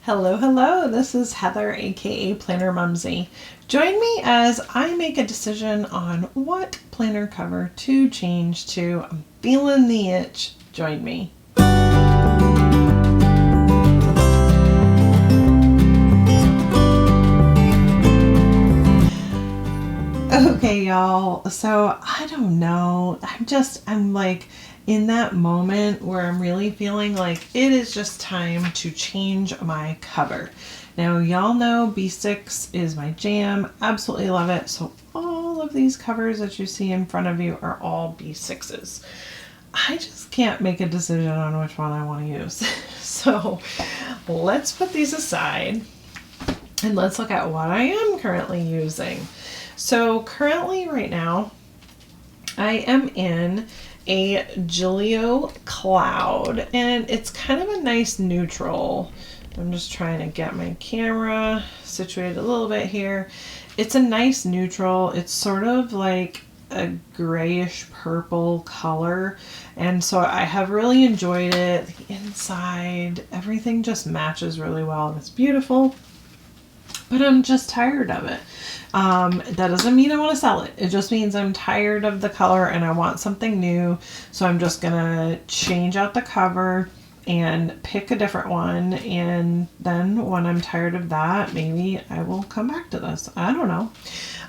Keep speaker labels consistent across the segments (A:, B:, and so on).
A: Hello, hello. This is Heather, aka Planner Mumsy. Join me as I make a decision on what planner cover to change to. I'm feeling the itch. Join me. Okay, y'all. So I don't know. I'm like in that moment where I'm really feeling like it is just time to change my cover. Now, y'all know B6 is my jam. Absolutely love it. So all of these covers that you see in front of you are all B6s. I just can't make a decision on which one I want to use. So let's put these aside and let's look at what I am currently using. So currently right now, I am in a Gillio Cloud and it's kind of a nice neutral. I'm just trying to get my camera situated a little bit here. It's a nice neutral. It's sort of like a grayish purple color, and so I have really enjoyed it. The inside, everything just matches really well and it's beautiful, but I'm just tired of it. That doesn't mean I want to sell it. It just means I'm tired of the color and I want something new. So I'm just gonna change out the cover and pick a different one. And then when I'm tired of that, maybe I will come back to this. I don't know.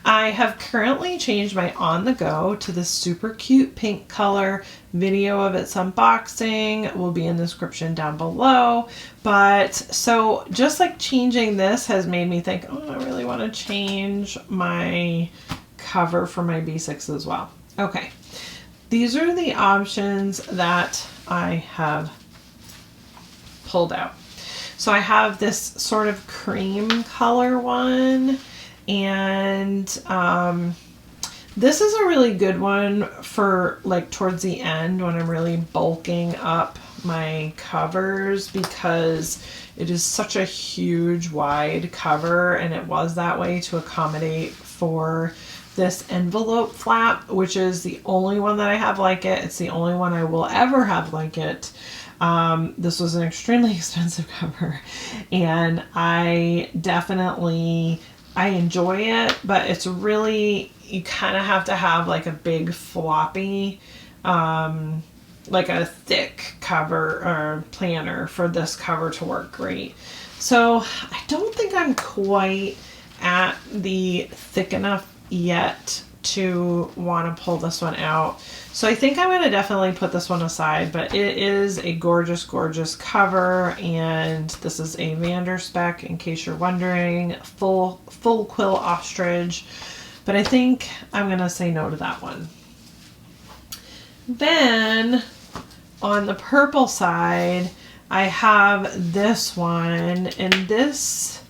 A: I have currently changed my On The Go to this super cute pink color. Video of its unboxing will be in the description down below. But so just like changing this has made me think, oh, I really want to change my cover for my B6 as well. Okay, these are the options that I have pulled out. So I have this sort of cream color one, and this is a really good one for like towards the end when I'm really bulking up my covers, because it is such a huge wide cover, and it was that way to accommodate for this envelope flap, which is the only one that I have like it. It's the only one I will ever have like it. This was an extremely expensive cover, and I enjoy it, but it's really, you kind of have to have like a big floppy, like a thick cover or planner for this cover to work great. So I don't think I'm quite at the thick enough yet to want to pull this one out. So I think I'm going to definitely put this one aside, but it is a gorgeous, gorgeous cover. And this is a Vanderspec, in case you're wondering, full quill ostrich. But I think I'm going to say no to that one. Then on the purple side, I have this one, and this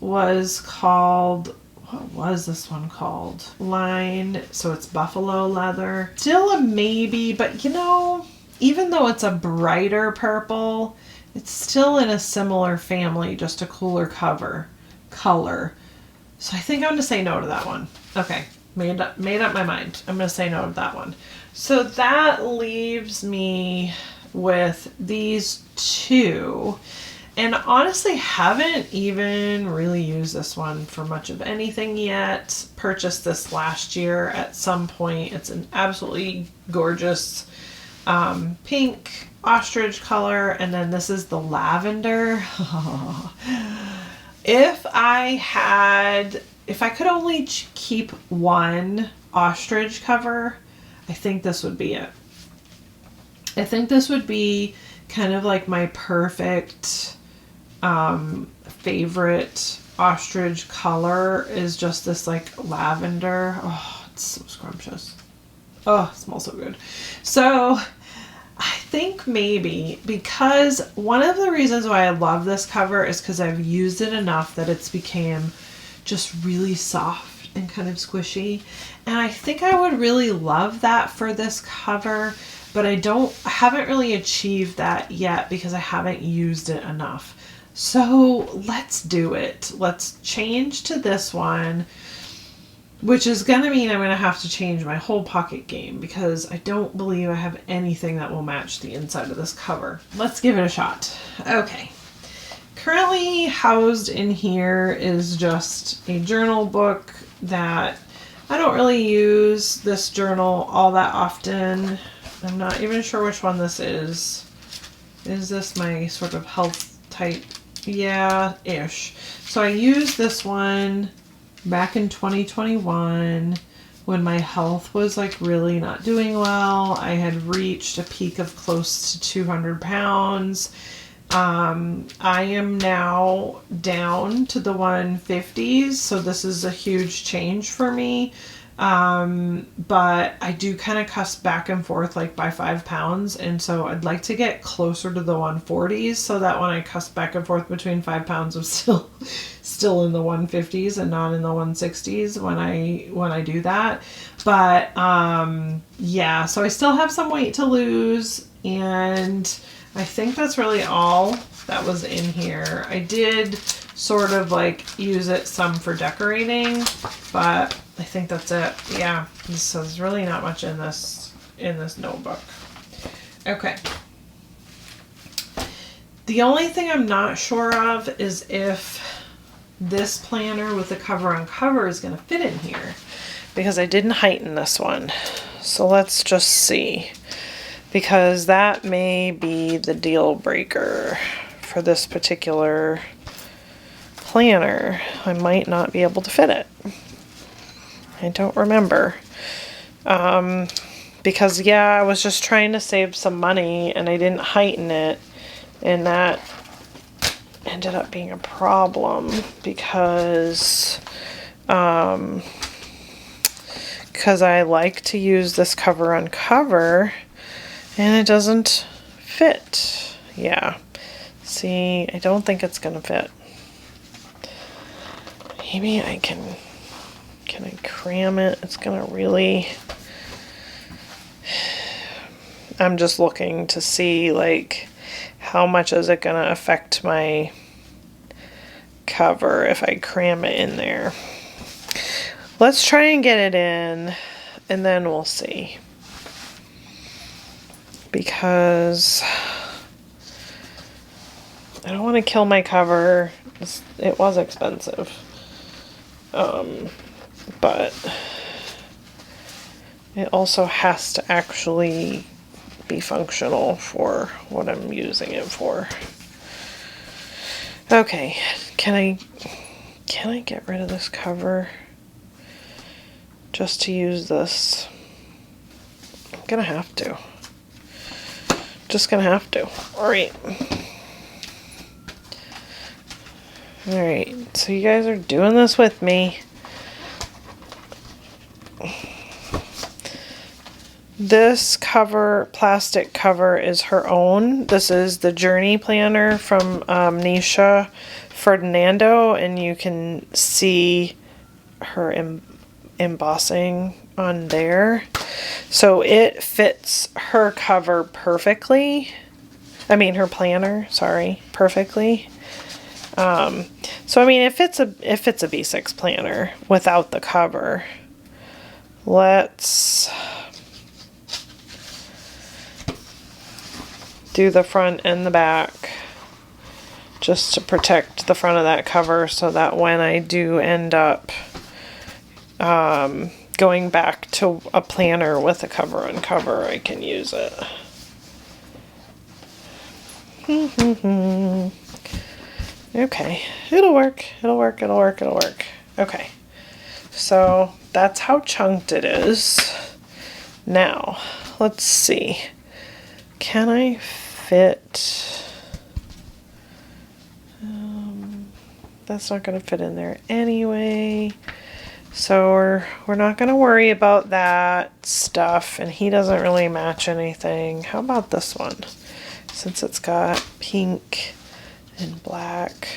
A: was called, what was this one called? Line. So it's buffalo leather. Still a maybe, but you know, even though it's a brighter purple, it's still in a similar family, just a cooler color. So I think I'm going to say no to that one. Okay, made up my mind. I'm going to say no to that one. So that leaves me with these two. And honestly, haven't even really used this one for much of anything yet. Purchased this last year at some point. It's an absolutely gorgeous pink ostrich color. And then this is the lavender. If I could only keep one ostrich cover, I think this would be it. I think this would be kind of like my perfect favorite ostrich color, is just this like lavender. Oh, it's so scrumptious. Oh, it smells so good. So I think maybe, because one of the reasons why I love this cover is because I've used it enough that it's became just really soft and kind of squishy. And I think I would really love that for this cover, but I haven't really achieved that yet because I haven't used it enough. So let's do it. Let's change to this one, which is going to mean I'm going to have to change my whole pocket game, because I don't believe I have anything that will match the inside of this cover. Let's give it a shot. Okay. currently housed in here is just a journal book that I don't really use this journal all that often. I'm not even sure which one this is. Is this my sort of health type? Yeah, ish. So I used this one back in 2021 when my health was like really not doing well. I had reached a peak of close to 200 pounds. I am now down to the 150s, so this is a huge change for me. But I do kind of cuss back and forth like by 5 pounds, and so I'd like to get closer to the 140s so that when I cuss back and forth between 5 pounds, I'm still in the 150s and not in the 160s when I do that. But yeah, so I still have some weight to lose, and I think that's really all that was in here. I did sort of like use it some for decorating, but I think that's it. Yeah, so there's really not much in this notebook. Okay. The only thing I'm not sure of is if this planner with the cover on cover is going to fit in here, because I didn't heighten this one. So let's just see, because that may be the deal breaker for this particular planner. I might not be able to fit it. I don't remember. Because yeah, I was just trying to save some money and I didn't heighten it, and that ended up being a problem because I like to use this cover on cover and it doesn't fit. Yeah. See, I don't think it's gonna fit. Maybe I can I cram it? It's gonna really, I'm just looking to see like how much is it gonna affect my cover if I cram it in there. Let's try and get it in and then we'll see, because I don't want to kill my cover. It was expensive. But it also has to actually be functional for what I'm using it for. Okay, can I get rid of this cover just to use this? I'm gonna have to. Just gonna have to. Alright. Alright, so you guys are doing this with me. This cover, plastic cover, is her own. This is the Journey Planner from Nisha Ferdinando, and you can see her embossing on there. So it fits her cover perfectly. I mean her planner, sorry, perfectly. So I mean it fits a B6 planner without the cover. Let's do the front and the back just to protect the front of that cover so that when I do end up going back to a planner with a cover on cover, I can use it. Okay, it'll work. Okay, so that's how chunked it is. Now, let's see. Can I fit? That's not going to fit in there anyway. So we're not going to worry about that stuff, and he doesn't really match anything. How about this one? Since it's got pink and black,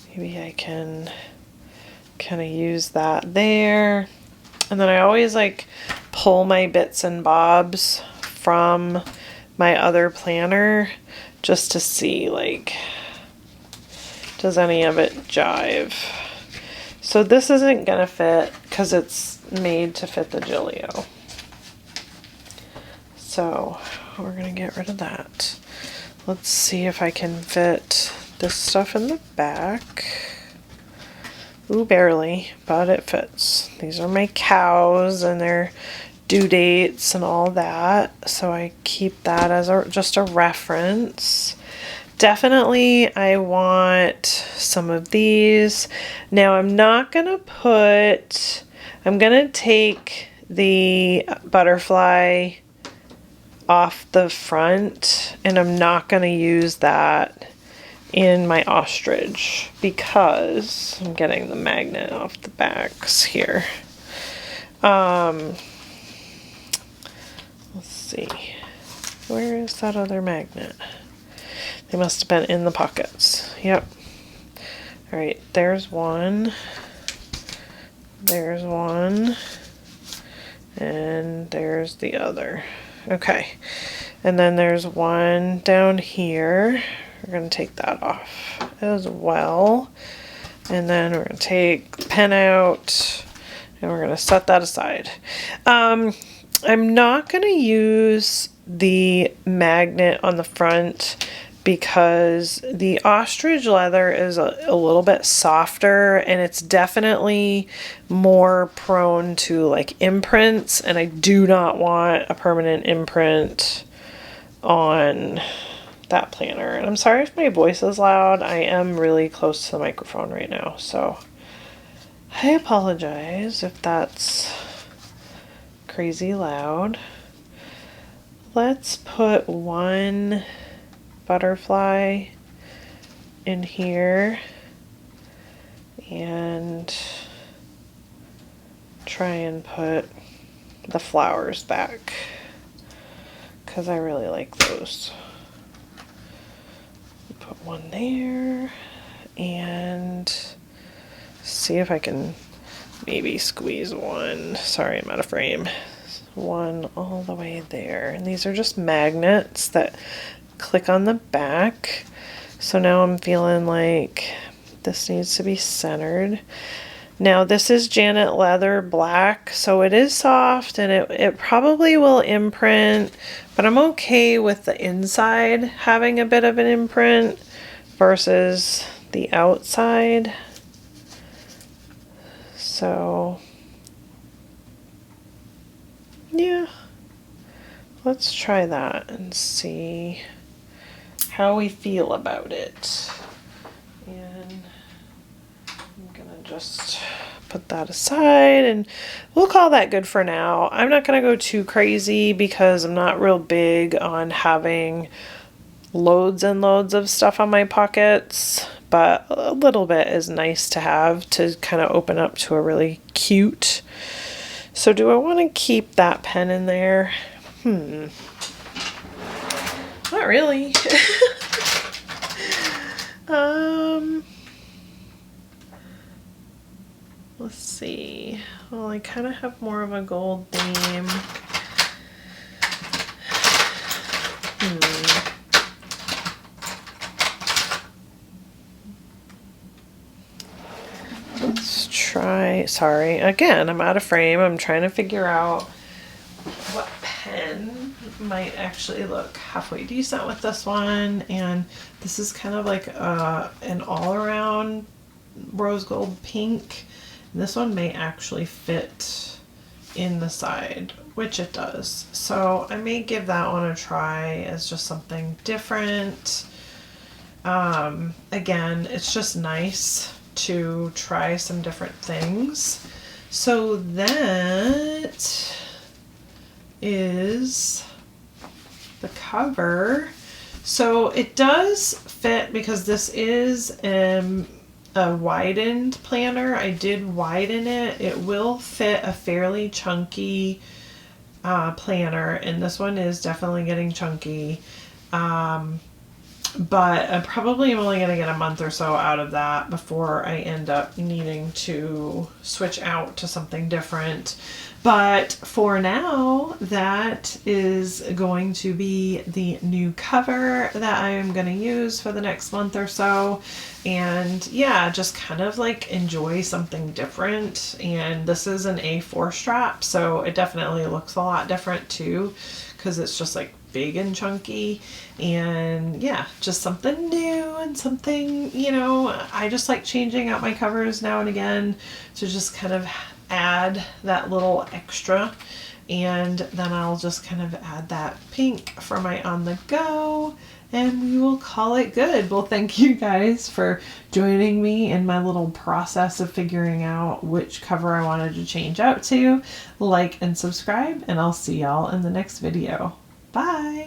A: maybe I can kind of use that there. And then I always like pull my bits and bobs from my other planner just to see like, does any of it jive? So this isn't gonna fit because it's made to fit the Gillio. So we're gonna get rid of that. Let's see if I can fit this stuff in the back. Ooh, barely, but it fits. These are my cows and their due dates and all that, so I keep that as just a reference. Definitely I want some of these. Now I'm gonna take the butterfly off the front, and I'm not gonna use that in my ostrich because I'm getting the magnet off the backs here. Let's see, where is that other magnet? They must have been in the pockets. Yep. All right, there's one. There's one. And there's the other. Okay. And then there's one down here. We're going to take that off as well. And then we're going to take the pen out and we're going to set that aside. I'm not going to use the magnet on the front because the ostrich leather is a little bit softer and it's definitely more prone to like imprints, and I do not want a permanent imprint on that planner. And I'm sorry if my voice is loud. I am really close to the microphone right now, so I apologize if that's crazy loud. Let's put one butterfly in here and try and put the flowers back because I really like those. Put one there and see if I can maybe squeeze one. Sorry, I'm out of frame. One all the way there. And these are just magnets that click on the back. So now I'm feeling like this needs to be centered. Now this is Janet Leather Black, so it is soft and it probably will imprint, but I'm okay with the inside having a bit of an imprint versus the outside. So yeah, let's try that and see how we feel about it. And I'm gonna just put that aside and we'll call that good for now. I'm not gonna go too crazy because I'm not real big on having loads and loads of stuff on my pockets, but a little bit is nice to have to kind of open up to a really cute. So do I want to keep that pen in there? Not really. Let's see. Well, I kind of have more of a gold theme. Let's try, sorry, again, I'm out of frame. I'm trying to figure out what pen might actually look halfway decent with this one. And this is kind of like an all-around rose gold pink. And this one may actually fit in the side, which it does. So I may give that one a try as just something different. Again, it's just nice to try some different things. So that is the cover. So it does fit because this is a widened planner. I did widen it. It will fit a fairly chunky planner, and this one is definitely getting chunky. But I probably am only going to get a month or so out of that before I end up needing to switch out to something different. But for now, that is going to be the new cover that I am going to use for the next month or so. And yeah, just kind of like enjoy something different. And this is an A4 strap, so it definitely looks a lot different too, because it's just like big and chunky. And yeah, just something new and something, you know, I just like changing out my covers now and again to just kind of add that little extra. And then I'll just kind of add that pink for my on the go, and we will call it good. Well, thank you guys for joining me in my little process of figuring out which cover I wanted to change out to. Like and subscribe, and I'll see y'all in the next video. Bye!